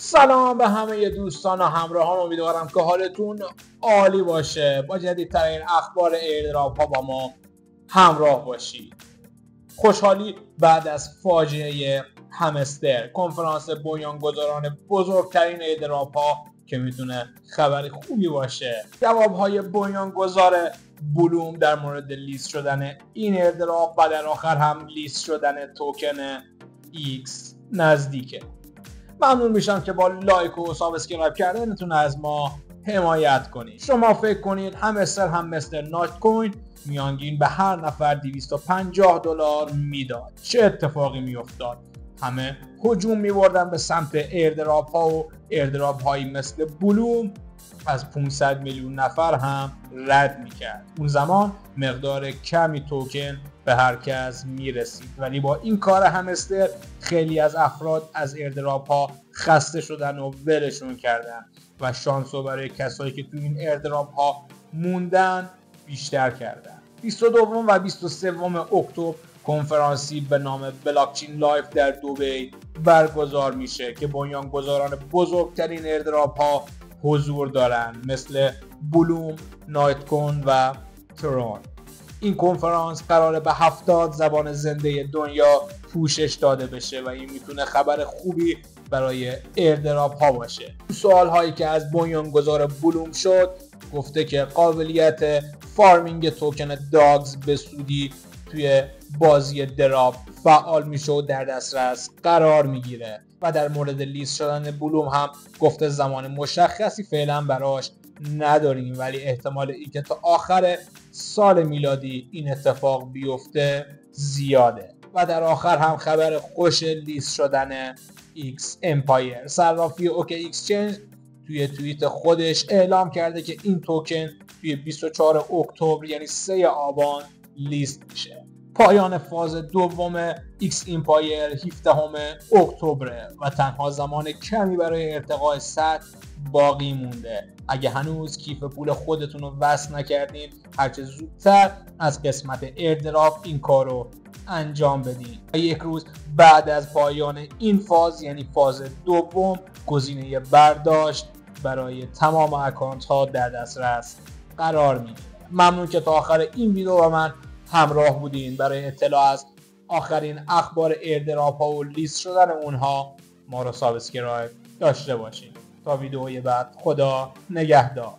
سلام به همه دوستان و همراهان، امیدوارم که حالتون عالی باشه. با جدیدترین اخبار ایردراپ ها با ما همراه باشید. خوشحالی بعد از فاجعه همستر، کنفرانس بنیانگذاران بزرگترین ایردراپ ها که میتونه خبر خوبی باشه. جوابهای بنیانگذار بلوم در مورد لیست شدن این ایردراپ و در آخر هم لیست شدن توکن X نزدیکه. ممنون میشم که با لایک و سابسکرایب کردنتون از ما حمایت کنید. شما فکر کنید همستر هم مثل نایت کوین میانگین به هر نفر $250 میداد، چه اتفاقی میافتاد؟ همه هجوم میبردن به سمت ایردراپ ها و ایردراپ هایی مثل بلوم از 500 میلیون نفر هم رد میکرد. اون زمان مقدار کمی توکن به هر کس میرسید، ولی با این کار همستر خیلی از افراد از ایردراپ ها خسته شدن و ولشون کردن و شانس رو برای کسایی که تو این ایردراپ ها موندن بیشتر کردن. 22 و 23 اکتبر کنفرانسی به نام بلاکچین لایف در دبی برگزار میشه که بنیانگذاران بزرگترین ایردراپ ها حضور دارن مثل بلوم، نایت کوین و ترون. این کنفرانس قراره به 70 زبان زنده دنیا پوشش داده بشه و این میتونه خبر خوبی برای ایردراپ ها باشه. سوال هایی که از بنیانگذار بلوم شد گفته که قابلیت فارمینگ توکن داگز به سودی توی بازی دراپ فعال میشه و در دسترس قرار میگیره و در مورد لیست شدن بلوم هم گفته زمان مشخصی فعلا براش نداریم، ولی احتمال اینکه تا آخر سال میلادی این اتفاق بیفته زیاده. و در آخر هم خبر خوش لیست شدن X امپایر. صرافی اوکی اکسچنج توی توییت خودش اعلام کرده که این توکن توی 24 اکتبر یعنی 3 آبان لیست میشه. پایان فاز دوم X امپایر 17 اکتبر و تنها زمان کمی برای ارتقاء سطح باقی مونده. اگه هنوز کیف پول خودتون رو وصل نکردین، هرچه زودتر از قسمت ایردراپ این کار رو انجام بدین. یک روز بعد از پایان این فاز یعنی فاز دوم، گزینه برداشت برای تمام اکانت ها در دسترس قرار میگیره. ممنون که تا آخر این ویدیو با من همراه بودین. برای اطلاع از آخرین اخبار ایردراپ ها و لیست شدن اونها ما رو سابسکرایب داشته باشین. تا ویدیوی بعد، خدا نگهدار.